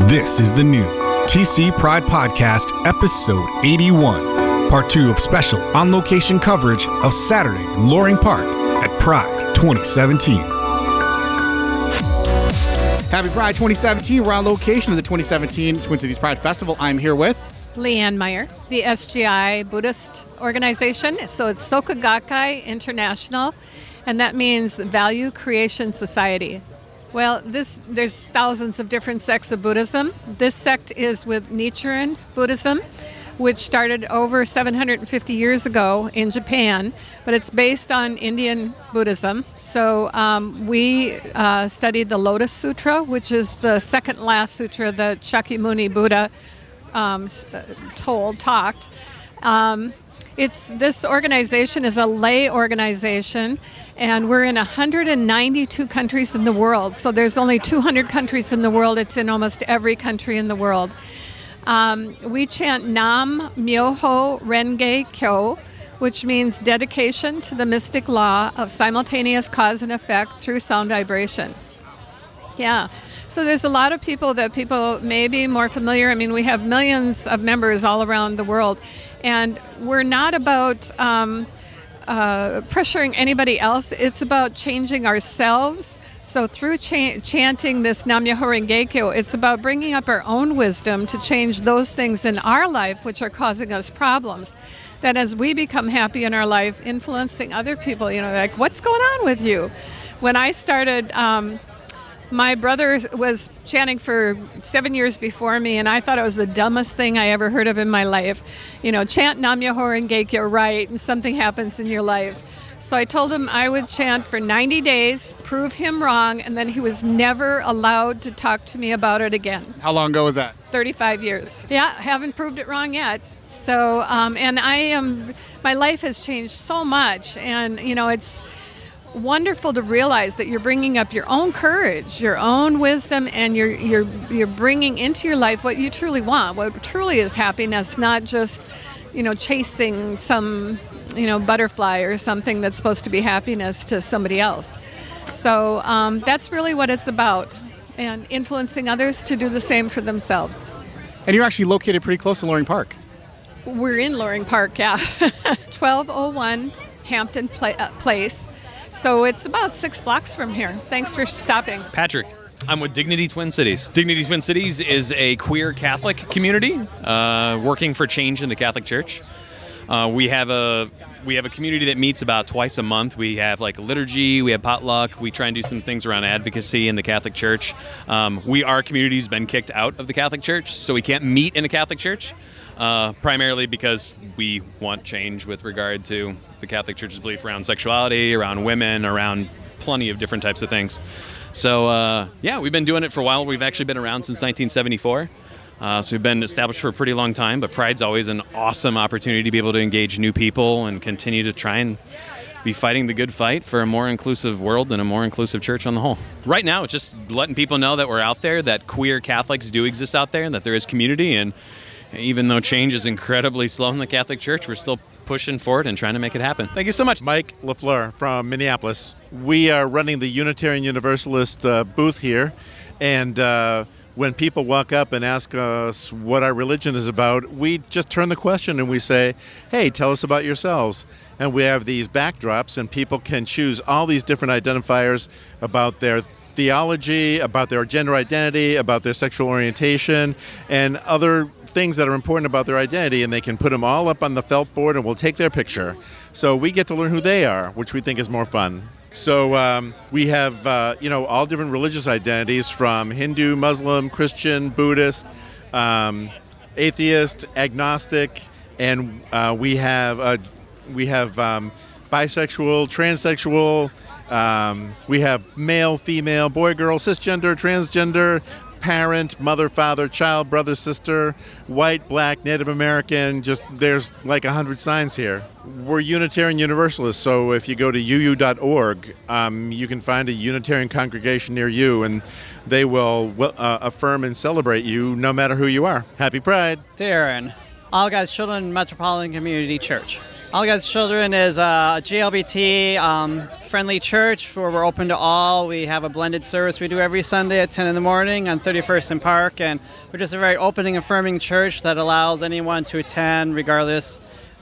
This is the new TC Pride Podcast, Episode 81, Part 2 of special on-location coverage of Saturday in Loring Park at Pride 2017. Happy Pride 2017. We're on location of the 2017 Twin Cities Pride Festival. I'm here with Leanne Meyer, the SGI Buddhist organization. So it's Soka Gakkai International, and that means Value Creation Society. Well, there's thousands of different sects of Buddhism. This sect is with Nichiren Buddhism, which started over 750 years ago in Japan, but it's based on Indian Buddhism. So we studied the Lotus Sutra, which is the second last sutra that Shakyamuni Buddha talked. This organization is a lay organization, and we're in 192 countries in the world. So there's only 200 countries in the world. It's in almost every country in the world. We chant Nam Myoho Renge Kyo, which means dedication to the mystic law of simultaneous cause and effect through sound vibration. Yeah. So there's a lot of people that people may be more familiar. I mean, we have millions of members all around the world, and we're not about pressuring anybody else. It's about changing ourselves. So through chanting this Nam Myoho Renge Kyo, it's about bringing up our own wisdom to change those things in our life which are causing us problems. That as we become happy in our life, influencing other people, like, what's going on with you? When I started, my brother was chanting for 7 years before me, and I thought it was the dumbest thing I ever heard of in my life. Chant Nam Myoho Renge Kyo right, and something happens in your life. So I told him I would chant for 90 days, prove him wrong, and then he was never allowed to talk to me about it again. How long ago was that? 35 years. Yeah, haven't proved it wrong yet. So, and my life has changed so much, and it's wonderful to realize that you're bringing up your own courage, your own wisdom, and you're bringing into your life what you truly want, what truly is happiness, not just chasing some butterfly or something that's supposed to be happiness to somebody else. So that's really what it's about, and influencing others to do the same for themselves. And you're actually located pretty close to Loring Park. We're in Loring Park, yeah. 1201 Hampton Place. So it's about 6 blocks from here. Thanks for stopping. Patrick, I'm with Dignity Twin Cities. Dignity Twin Cities is a queer Catholic community working for change in the Catholic Church. We have a community that meets about twice a month. We have like liturgy, we have potluck, we try and do some things around advocacy in the Catholic Church. Our community's been kicked out of the Catholic Church, so we can't meet in a Catholic Church, primarily because we want change with regard to the Catholic Church's belief around sexuality, around women, around plenty of different types of things. So, we've been doing it for a while. We've actually been around since 1974. So we've been established for a pretty long time, but Pride's always an awesome opportunity to be able to engage new people and continue to try and be fighting the good fight for a more inclusive world and a more inclusive church on the whole. Right now, it's just letting people know that we're out there, that queer Catholics do exist out there, and that there is community. And even though change is incredibly slow in the Catholic Church, we're still pushing forward and trying to make it happen. Thank you so much. Mike LaFleur from Minneapolis. We are running the Unitarian Universalist booth here, and when people walk up and ask us what our religion is about, we just turn the question and we say, hey, tell us about yourselves. And we have these backdrops, and people can choose all these different identifiers about their theology, about their gender identity, about their sexual orientation, and other things that are important about their identity, and they can put them all up on the felt board, and we'll take their picture. So we get to learn who they are, which we think is more fun. So we have, all different religious identities, from Hindu, Muslim, Christian, Buddhist, atheist, agnostic, and we have bisexual, transsexual, we have male, female, boy, girl, cisgender, transgender, parent, mother, father, child, brother, sister, white, black, Native American, there's like 100 signs here. We're Unitarian Universalists, so if you go to uu.org, you can find a Unitarian congregation near you, and they will affirm and celebrate you no matter who you are. Happy Pride. Darren, All God's Children Metropolitan Community Church. All God's Children is a GLBT friendly church where we're open to all. We have a blended service we do every Sunday at 10 in the morning on 31st and Park, and we're just a very opening, affirming church that allows anyone to attend regardless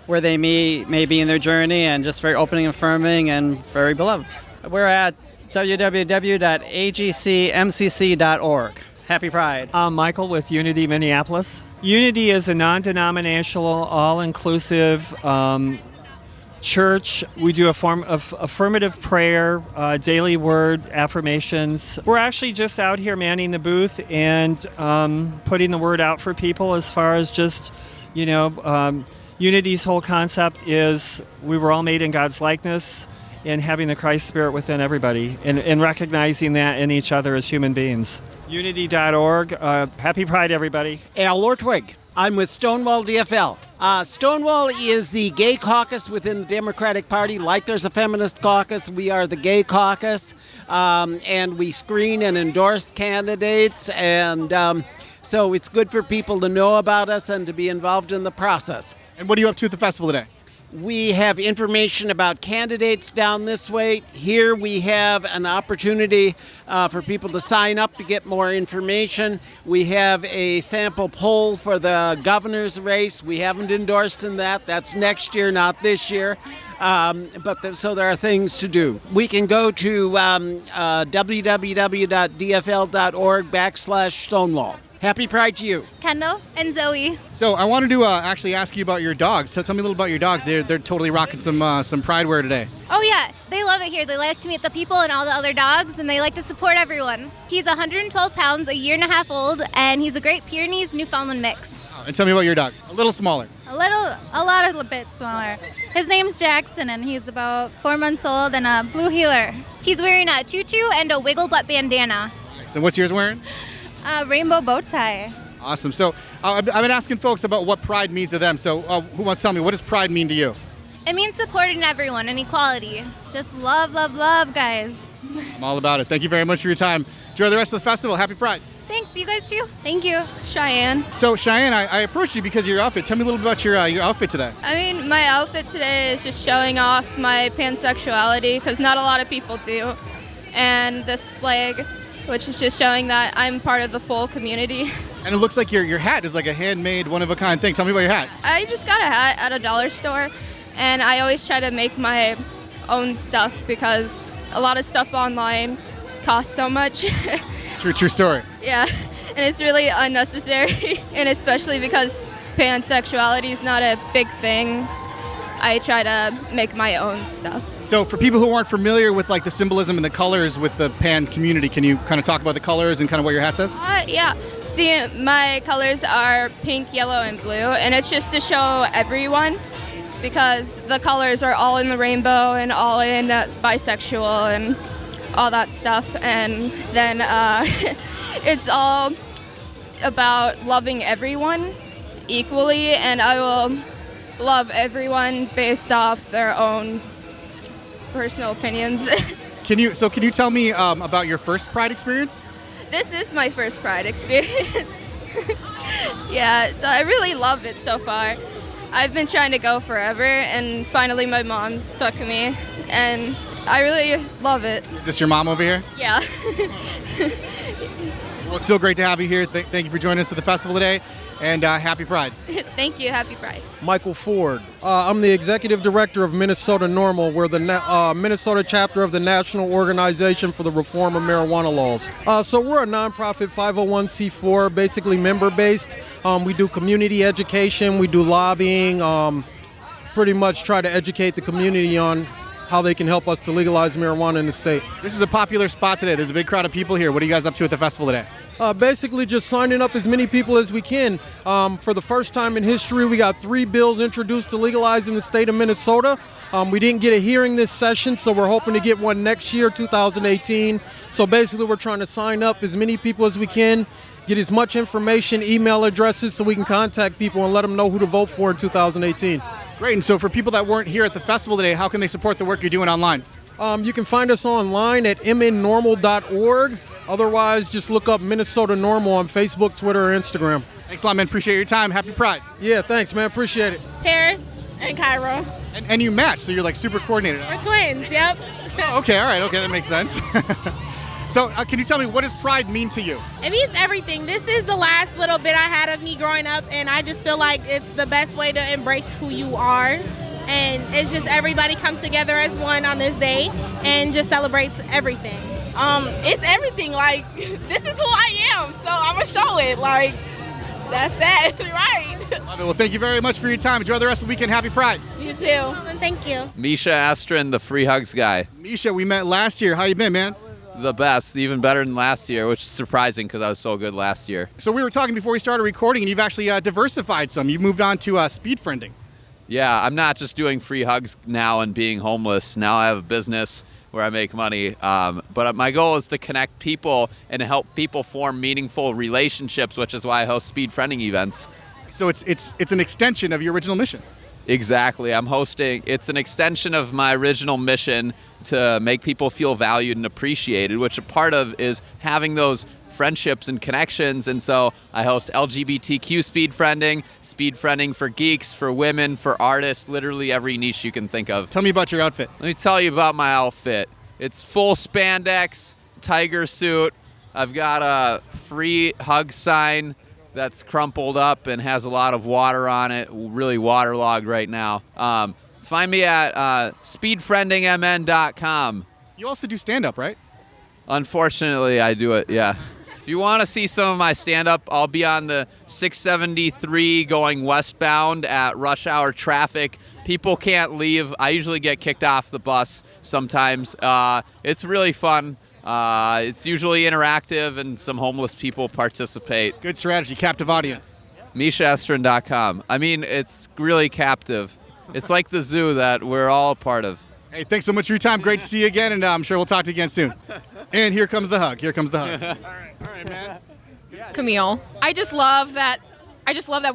where they may be in their journey, and just very opening, affirming, and very beloved. We're at www.agcmcc.org. Happy Pride. I'm Michael with Unity Minneapolis. Unity is a non-denominational, all-inclusive church. We do a form of affirmative prayer, daily word, affirmations. We're actually just out here manning the booth and putting the word out for people as far as just, Unity's whole concept is we were all made in God's likeness, and having the Christ Spirit within everybody, and recognizing that in each other as human beings. Unity.org. Happy Pride, everybody. Al Lortwig. I'm with Stonewall DFL. Stonewall is the gay caucus within the Democratic Party. Like there's a feminist caucus, we are the gay caucus, and we screen and endorse candidates, and so it's good for people to know about us and to be involved in the process. And what are you up to at the festival today? We have information about candidates down this way. Here we have an opportunity for people to sign up to get more information. We have a sample poll for the governor's race. We haven't endorsed in that. That's next year, not this year. So there are things to do. We can go to www.dfl.org/Stonewall. Happy Pride to you. Kendall and Zoe. So I wanted to actually ask you about your dogs. Tell me a little about your dogs. They're totally rocking some Pride wear today. Oh yeah, they love it here. They like to meet the people and all the other dogs, and they like to support everyone. He's 112 pounds, a year and a half old, and he's a Great Pyrenees Newfoundland mix. And tell me about your dog. A little smaller. A lot of bit smaller. His name's Jackson, and he's about 4 months old and a blue heeler. He's wearing a tutu and a wiggle butt bandana. Nice. And what's yours wearing? Rainbow bow tie. Awesome. So I've been asking folks about what Pride means to them. So who wants to tell me, what does Pride mean to you? It means supporting everyone and equality. Just love, love, love, guys. I'm all about it. Thank you very much for your time. Enjoy the rest of the festival. Happy Pride. Thanks, you guys too. Thank you. Cheyenne. So Cheyenne, I approached you because of your outfit. Tell me a little bit about your outfit today. I mean, my outfit today is just showing off my pansexuality because not a lot of people do. And this flag, which is just showing that I'm part of the full community. And it looks like your hat is like a handmade, one-of-a-kind thing. Tell me about your hat. I just got a hat at a dollar store, and I always try to make my own stuff because a lot of stuff online costs so much. True story. Yeah, and it's really unnecessary, and especially because pansexuality is not a big thing, I try to make my own stuff. So for people who aren't familiar with like the symbolism and the colors with the pan community, can you kind of talk about the colors and kind of what your hat says? Yeah. See, my colors are pink, yellow, and blue, and it's just to show everyone because the colors are all in the rainbow and all in bisexual and all that stuff. And then it's all about loving everyone equally, and I will love everyone based off their own personal opinions. Can you tell me about your first Pride experience? This is my first Pride experience. Yeah, so I really love it so far. I've been trying to go forever, and finally my mom took me, and I really love it. Is this your mom over here? Yeah. Well, it's still great to have you here. Thank you for joining us at the festival today, and happy Pride. Thank you. Happy Pride. Michael Ford. I'm the executive director of Minnesota Normal. We're the Minnesota chapter of the National Organization for the Reform of Marijuana Laws. So we're a nonprofit 501c4, basically member-based. We do community education. We do lobbying. Pretty much try to educate the community on how they can help us to legalize marijuana in the state. This is a popular spot today. There's a big crowd of people here. What are you guys up to at the festival today? Basically just signing up as many people as we can. For the first time in history, we got 3 bills introduced to legalize in the state of Minnesota. We didn't get a hearing this session, so we're hoping to get one next year, 2018. So basically we're trying to sign up as many people as we can, get as much information, email addresses, so we can contact people and let them know who to vote for in 2018. Great. And so for people that weren't here at the festival today, how can they support the work you're doing online? You can find us online at mnnormal.org. Otherwise, just look up Minnesota Normal on Facebook, Twitter, or Instagram. Thanks a lot, man. Appreciate your time. Happy Pride. Yeah, thanks, man. Appreciate it. Paris and Cairo. And you match, so you're like super coordinated. We're twins, yep. Oh, okay, all right, okay, that makes sense. So can you tell me, what does pride mean to you? It means everything. This is the last little bit I had of me growing up, and I just feel like it's the best way to embrace who you are. And it's just everybody comes together as one on this day and just celebrates everything. It's everything. Like, this is who I am, so I'm going to show it. Like, that's that, right? Love it. Well, thank you very much for your time. Enjoy the rest of the weekend. Happy Pride. You too. Thank you. Misha Astrin, the free hugs guy. Misha, we met last year. How you been, man? The best, even better than last year, which is surprising because I was so good last year. So we were talking before we started recording, and you've actually diversified some. You've moved on to speed friending. Yeah, I'm not just doing free hugs now and being homeless. Now I have a business where I make money. But my goal is to connect people and help people form meaningful relationships, which is why I host speed friending events. So it's an extension of your original mission. Exactly. It's an extension of my original mission to make people feel valued and appreciated, which a part of is having those friendships and connections. And so I host LGBTQ speed friending for geeks, for women, for artists, literally every niche you can think of. Tell me about your outfit. Let me tell you about my outfit. It's full spandex, tiger suit. I've got a free hug sign that's crumpled up and has a lot of water on it, really waterlogged right now. Find me at speedfriendingmn.com. You also do stand-up, right? Unfortunately, I do it, yeah. If you want to see some of my stand-up, I'll be on the 673 going westbound at rush hour traffic. People can't leave. I usually get kicked off the bus sometimes. It's really fun. It's usually interactive, and some homeless people participate. Good strategy, captive audience. MishaEstrin.com. I mean, it's really captive. It's like the zoo that we're all a part of. Hey, thanks so much for your time. Great to see you again, and I'm sure we'll talk to you again soon. And here comes the hug. Here comes the hug. All right, man. Camille. I just love that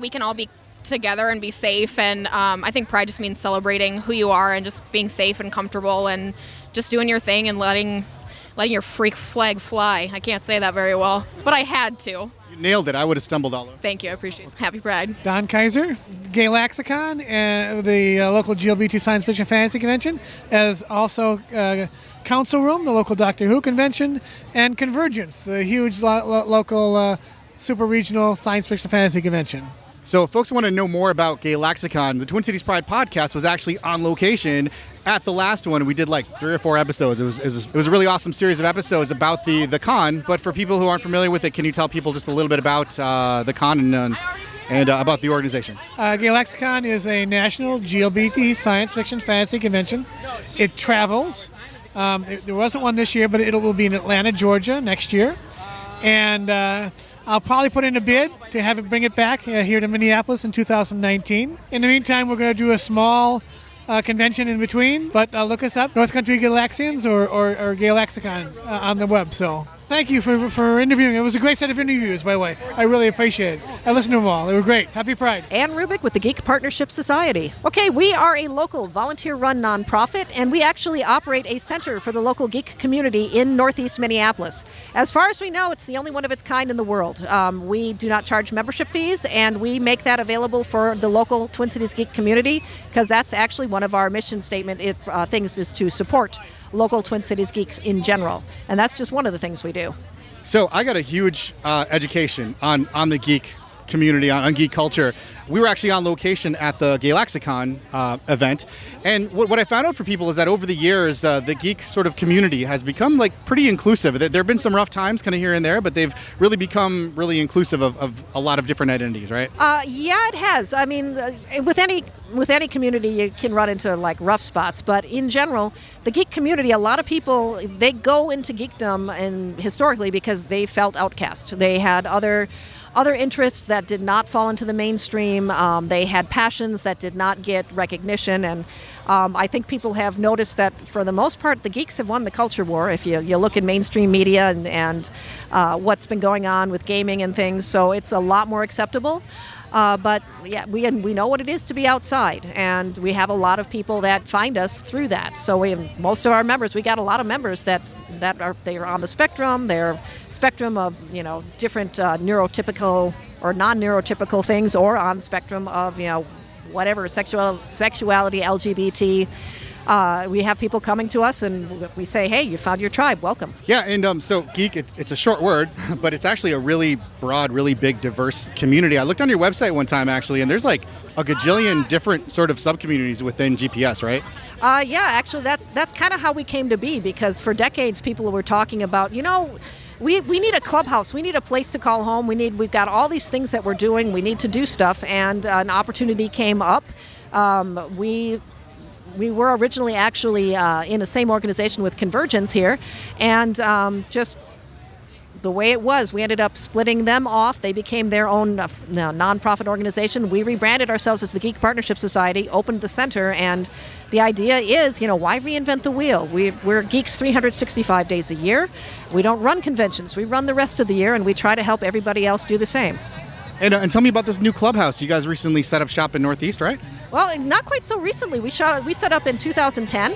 we can all be together and be safe, and I think pride just means celebrating who you are and just being safe and comfortable and just doing your thing and letting your freak flag fly. I can't say that very well, but I had to. You nailed it. I would have stumbled all over. Thank you. I appreciate it. Happy Pride. Don Kaiser, Gay Laxicon, and the local GLBT Science Fiction Fantasy Convention, as also Council Room, the local Doctor Who convention, and Convergence, the huge local super regional science fiction fantasy convention. So if folks want to know more about Gay Laxicon, the Twin Cities Pride podcast was actually on location at the last one. We did like 3 or 4 episodes. It was a really awesome series of episodes about the con. But for people who aren't familiar with it, can you tell people just a little bit about the con and about the organization? Gay Laxicon is a national GLBT science fiction fantasy convention. It travels. There wasn't one this year, but it will be in Atlanta, Georgia next year. And I'll probably put in a bid to have it bring it back here to Minneapolis in 2019. In the meantime, we're going to do a small convention in between, but look us up, North Country Galaxians or Gay Laxicon on the web. So thank you for interviewing. It was a great set of interviews, by the way. I really appreciate it. I listened to them all. They were great. Happy Pride. Ann Rubik with the Geek Partnership Society. Okay, we are a local volunteer-run nonprofit, and we actually operate a center for the local geek community in Northeast Minneapolis. As far as we know, it's the only one of its kind in the world. We do not charge membership fees, and we make that available for the local Twin Cities geek community, because that's actually one of our mission statement things is to support local Twin Cities geeks in general. And that's just one of the things we do. So I got a huge education on the geek community, on geek culture. We were actually on location at the Gay Laxicon event. And what I found out for people is that over the years, the geek sort of community has become like pretty inclusive. There have been some rough times kind of here and there, but they've really become really inclusive of a lot of different identities, right? Yeah, it has. I mean, with any community, you can run into like rough spots. But in general, the geek community, a lot of people, they go into geekdom and historically because they felt outcast. They had other interests that did not fall into the mainstream. They had passions that did not get recognition. And I think people have noticed that for the most part, the geeks have won the culture war. If you look at mainstream media and what's been going on with gaming and things. So it's a lot more acceptable. But yeah, we know what it is to be outside, and we have a lot of people that find us through that. So most of our members, we got a lot of members that are on the spectrum. They're spectrum of different neurotypical or non-neurotypical things, or on spectrum of whatever, sexuality, LGBT. We have people coming to us and we say, hey, you found your tribe, welcome. Yeah, and so geek, it's a short word, but it's actually a really broad, really big, diverse community. I looked on your website one time, actually, and there's like a gajillion different sort of subcommunities within GPS, right? Yeah, actually, that's kind of how we came to be, because for decades people were talking about, we need a clubhouse. We need a place to call home. We've got all these things that we're doing. We need to do stuff, and an opportunity came up. We were originally actually in the same organization with Convergence here, and just the way it was, we ended up splitting them off. They became their own nonprofit organization. We rebranded ourselves as the Geek Partnership Society, opened the center, and the idea is, why reinvent the wheel? We're geeks 365 days a year. We don't run conventions. We run the rest of the year, and we try to help everybody else do the same. And tell me about this new clubhouse. You guys recently set up shop in Northeast, right? Well, not quite so recently. We set up in 2010.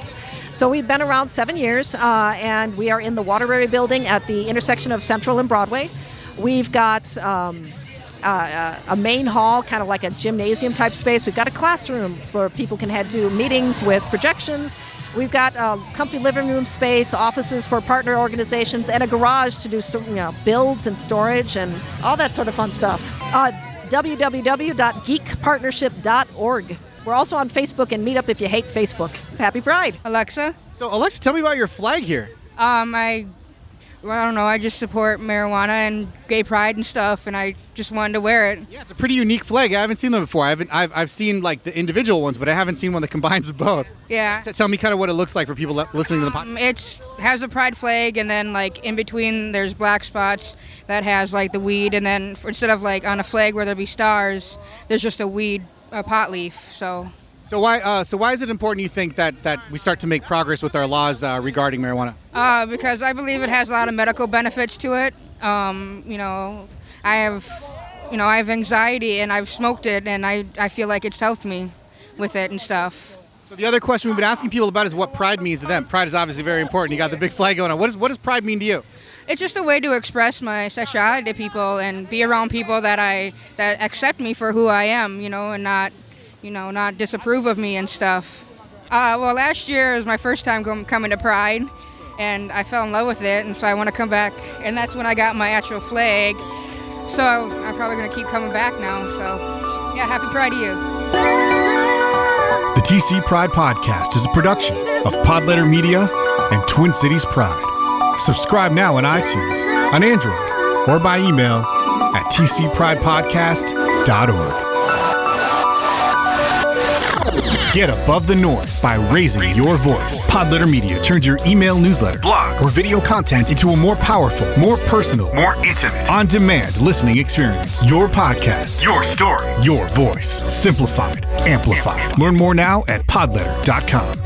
So we've been around 7 years, and we are in the Waterbury building at the intersection of Central and Broadway. We've got a main hall, kind of like a gymnasium type space. We've got a classroom where people can head to meetings with projections. We've got a comfy living room space, offices for partner organizations, and a garage to do builds and storage and all that sort of fun stuff. www.geekpartnership.org. We're also on Facebook and Meetup if you hate Facebook. Happy Pride. Alexa? So Alexa, tell me about your flag here. I don't know, I just support marijuana and gay pride and stuff, and I just wanted to wear it. Yeah, it's a pretty unique flag. I haven't seen them before. I've seen like the individual ones, but I haven't seen one that combines both. Yeah. So tell me kind of what it looks like for people listening to the podcast. It has a pride flag, and then like in between there's black spots that has like the weed, and then instead of like on a flag where there'd be stars, there's just a pot leaf. So why is it important, you think, that we start to make progress with our laws regarding marijuana? Because I believe it has a lot of medical benefits to it. I have anxiety, and I've smoked it, and I feel like it's helped me with it and stuff. So the other question we've been asking people about is what pride means to them. Pride is obviously very important. You got the big flag going on. What does pride mean to you? It's just a way to express my sexuality to people and be around people that accept me for who I am, and not disapprove of me and stuff. Well, last year was my first time coming to Pride, and I fell in love with it, and so I want to come back, and that's when I got my actual flag. So I'm probably going to keep coming back now. So, yeah, happy Pride to you. The TC Pride Podcast is a production of Podletter Media and Twin Cities Pride. Subscribe now on iTunes, on Android, or by email at tcpridepodcast.org. Get above the noise by raising your voice. Podletter Media turns your email newsletter, blog, or video content into a more powerful, more personal, more intimate, on-demand listening experience. Your podcast, your story, your voice. Simplified, amplified. Learn more now at podletter.com.